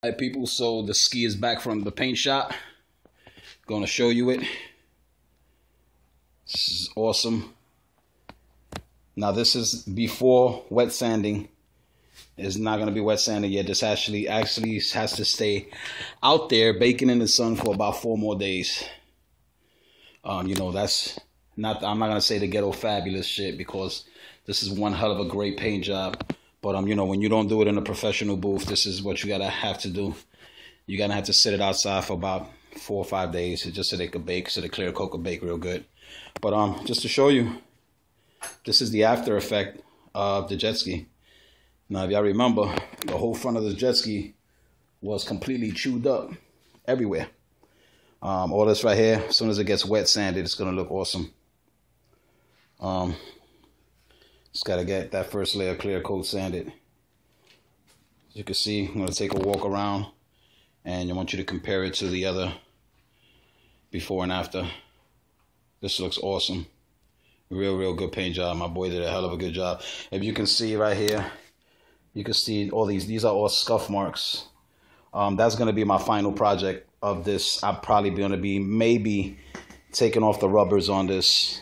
Hi people, so the ski is back from the paint shop. Gonna show you it. This is awesome. Now this is before wet sanding. It's not gonna be wet sanded yet. This actually has to stay out there baking in the sun for about 4 more days. You know, that's not, I'm not gonna say the ghetto fabulous shit, because this is one hell of a great paint job. But you know, when you don't do it in a professional booth, this is what you gotta have to do. You're gonna have to sit it outside for about 4 or 5 days, just so they could bake, so the clear coat could bake real good. But just to show you, this is the after effect of the jet ski. Now, if y'all remember, the whole front of the jet ski was completely chewed up everywhere. All this right here, as soon as it gets wet sanded, it's gonna look awesome. Just gotta get that first layer of clear coat sanded. As you can see, I'm gonna take a walk around, and I want you to compare it to the other before and after. This looks awesome. Real good paint job. My boy did a hell of a good job. If you can see right here, you can see all these are all scuff marks. That's gonna be my final project of this. I'm probably gonna be maybe taking off the rubbers on this.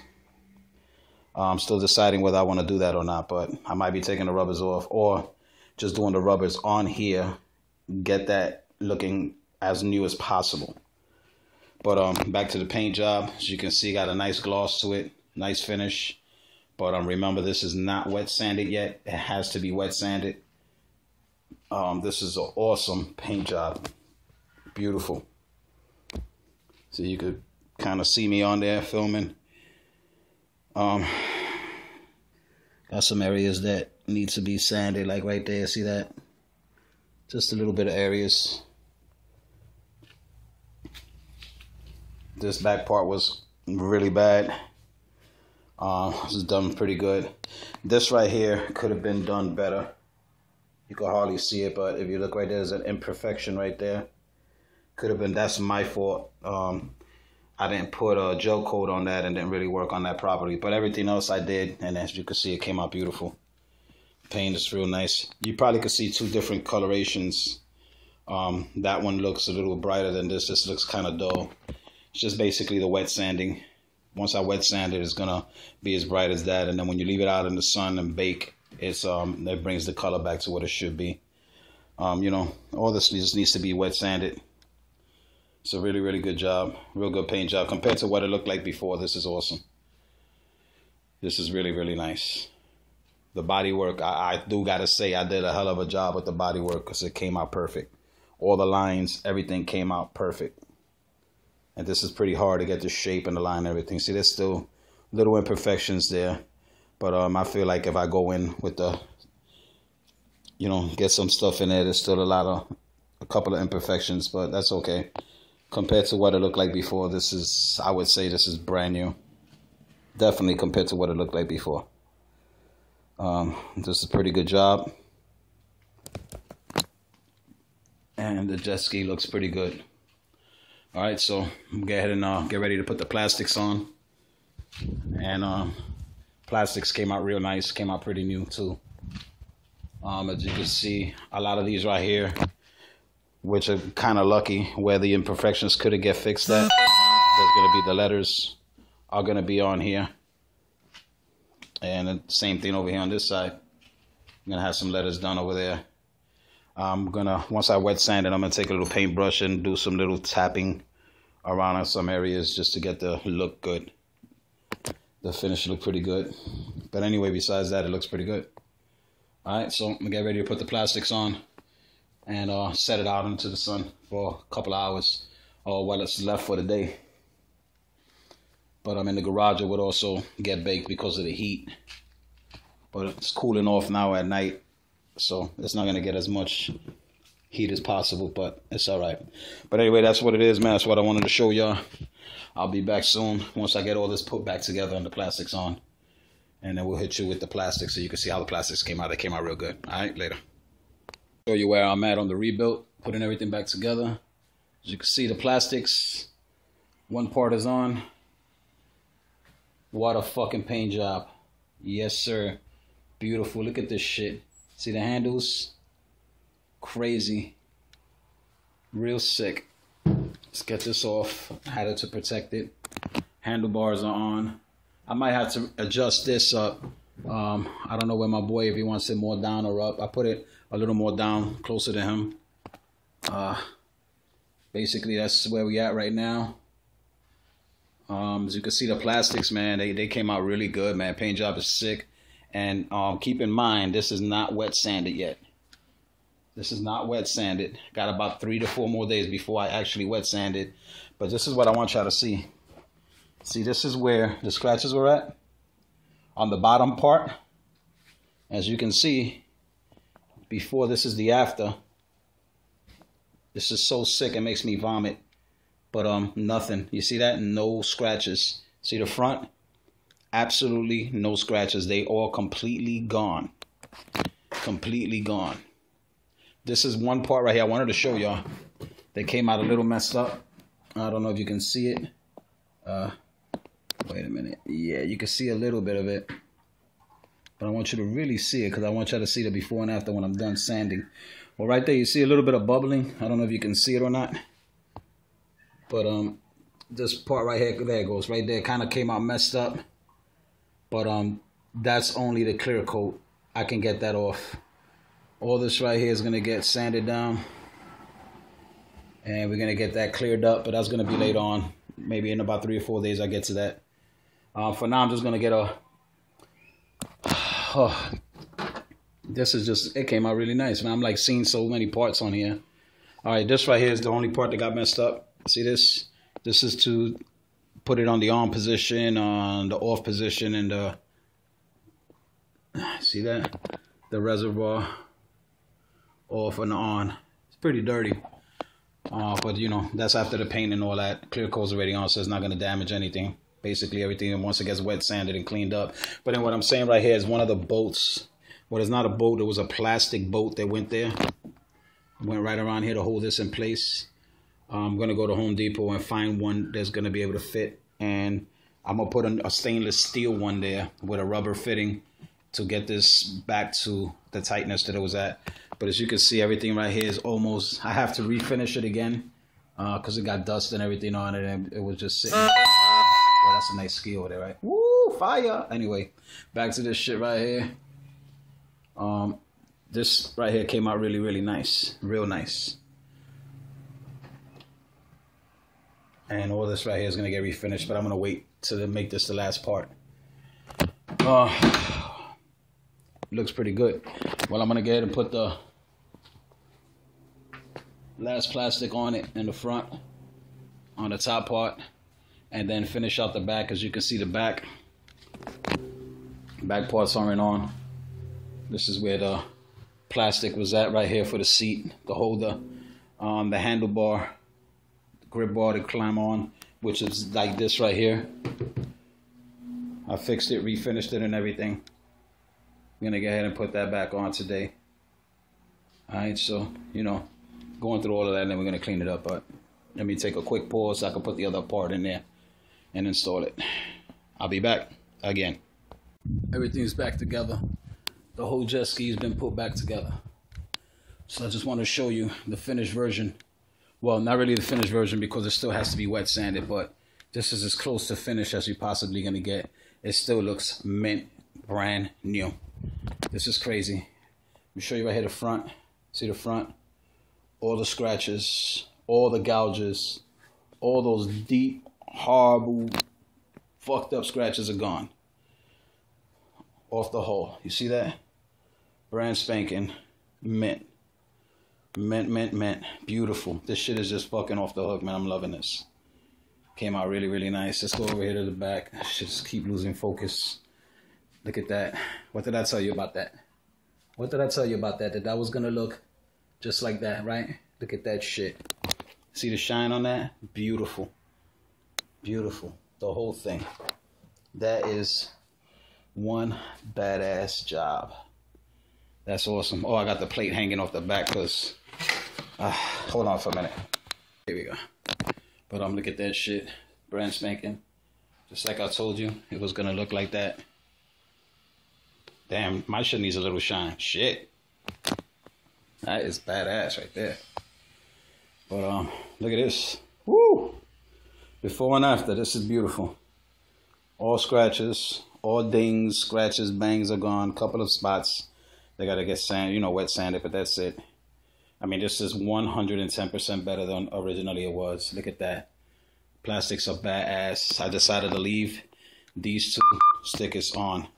I'm still deciding whether I want to do that or not, but I might be taking the rubbers off or just doing the rubbers on here, get that looking as new as possible. But back to the paint job. As you can see, got a nice gloss to it, nice finish. But remember, this is not wet sanded yet. It has to be wet sanded. This is an awesome paint job. Beautiful. So you could kind of see me on there filming. Got some areas that need to be sanded, like right there. See that? Just a little bit of areas. This back part was really bad. This is done pretty good. This right here could have been done better. You can hardly see it, but if you look right there, there's an imperfection right there. Could have been, that's my fault. I didn't put a gel coat on that and didn't really work on that properly. But everything else I did, and as you can see, it came out beautiful. Paint is real nice. You probably could see 2 different colorations. That one looks a little brighter than this. This looks kind of dull. It's just basically the wet sanding. Once I wet sand it, it's gonna be as bright as that. And then when you leave it out in the sun and bake, it's that brings the color back to what it should be. You know, all this just needs to be wet sanded. It's a really good job. Real good paint job. Compared to what it looked like before, this is awesome. This is really nice. The body work, I do gotta say, I did a hell of a job with the body work, because it came out perfect. All the lines, everything came out perfect. And this is pretty hard to get the shape and the line and everything. See, there's still little imperfections there. But I feel like if I go in with the, you know, get some stuff in there, there's still a couple of imperfections, but that's okay. Compared to what it looked like before, this is, I would say this is brand new. Definitely compared to what it looked like before. This is a pretty good job. And the jet ski looks pretty good. All right, so go ahead and get ready to put the plastics on. And plastics came out real nice, came out pretty new too. As you can see, a lot of these right here, which are kind of lucky, where the imperfections could get fixed at. There's going to be the letters are going to be on here. And the same thing over here on this side. I'm going to have some letters done over there. I'm going to, once I wet sand it, I'm going to take a little paintbrush and do some little tapping around in some areas just to get the look good. The finish look pretty good. But anyway, besides that, it looks pretty good. All right, so I'm going to get ready to put the plastics on and set it out into the sun for a couple of hours while it's left for the day. But I'm in the garage. It would also get baked because of the heat. But it's cooling off now at night, so it's not going to get as much heat as possible, but it's all right. But anyway, that's what it is, man. That's what I wanted to show y'all. I'll be back soon once I get all this put back together and the plastics on. And then we'll hit you with the plastics so you can see how the plastics came out. They came out real good. All right, later. Show you where I'm at on the rebuild, putting everything back together. As you can see, the plastics, one part is on. What a fucking paint job. Yes, sir. Beautiful. Look at this shit. See the handles? Crazy. Real sick. Let's get this off. Had it to protect it. Handlebars are on. I might have to adjust this up. I don't know where my boy, if he wants it more down or up. I put it a little more down, closer to him. Basically, that's where we at right now. As you can see, the plastics, man, they came out really good, man. Paint job is sick. And keep in mind, this is not wet sanded yet. This is not wet sanded. Got about 3 to 4 more days before I actually wet sand it. But this is what I want y'all to see. See, this is where the scratches were at. On the bottom part. As you can see, before, this is the after. This is so sick, it makes me vomit. But nothing. You see that? No scratches. See the front? Absolutely no scratches. They all completely gone. Completely gone. This is one part right here I wanted to show y'all. They came out a little messed up. I don't know if you can see it. Wait a minute. Yeah, you can see a little bit of it. But I want you to really see it because I want y'all to see the before and after when I'm done sanding. Well, right there, you see a little bit of bubbling. I don't know if you can see it or not. But this part right here, there it goes. Right there, kind of came out messed up. But that's only the clear coat. I can get that off. All this right here is going to get sanded down. And we're going to get that cleared up. But that's going to be later on. Maybe in about 3 or 4 days I'll get to that. For now, I'm just going to get a... this is just... It came out really nice, man. I'm like seeing so many parts on here. All right, this right here is the only part that got messed up. See this? This is to put it on the on position, on the off position, and the... See that? The reservoir off and on. It's pretty dirty. But, you know, that's after the paint and all that. Clear coat's already on, so it's not going to damage anything. Basically, everything once it gets wet, sanded, and cleaned up. But then what I'm saying right here is one of the boats. Well, it's not a boat. It was a plastic boat that went there. Went right around here to hold this in place. I'm going to go to Home Depot and find one that's going to be able to fit. And I'm going to put a stainless steel one there with a rubber fitting to get this back to the tightness that it was at. But as you can see, everything right here is almost... I have to refinish it again because it got dust and everything on it, and it was just sitting. Well, that's a nice ski over there, right? Woo, fire! Anyway, back to this shit right here. This right here came out really, really nice. Real nice. And all this right here is going to get refinished, but I'm going to wait to make this the last part. Looks pretty good. Well, I'm going to go ahead and put the last plastic on it in the front, on the top part, and then finish out the back. As you can see, the back parts aren't on. This is where the plastic was at right here for the seat, the holder, the handlebar, the grip bar to climb on, which is like this right here. I fixed it, refinished it and everything. I'm gonna go ahead and put that back on today. Alright, so, you know, going through all of that, and then we're gonna clean it up. But let me take a quick pause so I can put the other part in there and install it. I'll be back again. Everything's back together. The whole jet ski has been put back together. So I just want to show you the finished version. Well, not really the finished version because it still has to be wet sanded, but this is as close to finish as you're possibly gonna get. It still looks mint, brand new. This is crazy. Let me show you right here the front. See the front? All the scratches, all the gouges, all those deep, horrible, fucked up scratches are gone. Off the hull. You see that? Brand spanking. Mint. Mint, mint, mint. Beautiful. This shit is just fucking off the hook, man. I'm loving this. Came out really, really nice. Let's go over here to the back. I should just keep losing focus. Look at that. What did I tell you about that? What did I tell you about that? That that was going to look just like that, right? Look at that shit. See the shine on that? Beautiful. Beautiful. The whole thing. That is one badass job. That's awesome. Oh, I got the plate hanging off the back because... hold on for a minute. Here we go. But look at that shit. Brand spanking. Just like I told you, it was going to look like that. Damn, my shit needs a little shine. Shit. That is badass right there. But look at this. Woo! Before and after, this is beautiful. All scratches, all dings, scratches, bangs are gone. Couple of spots. They gotta get sand, wet sanded, but that's it. I mean, this is 110% better than originally it was. Look at that. Plastics are badass. I decided to leave these 2 stickers on.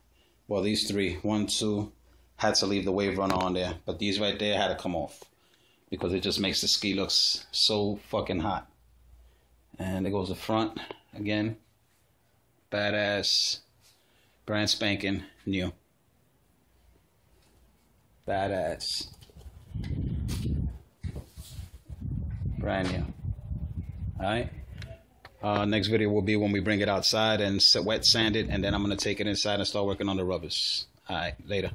Well, these 3, 1, 2, had to leave the Waverunner on there. But these right there had to come off because it just makes the ski look so fucking hot. And there goes the front again. Badass. Brand spanking new. Badass. Brand new. Alright. Next video will be when we bring it outside and wet sand it, and then I'm going to take it inside and start working on the rubbers. Alright, later.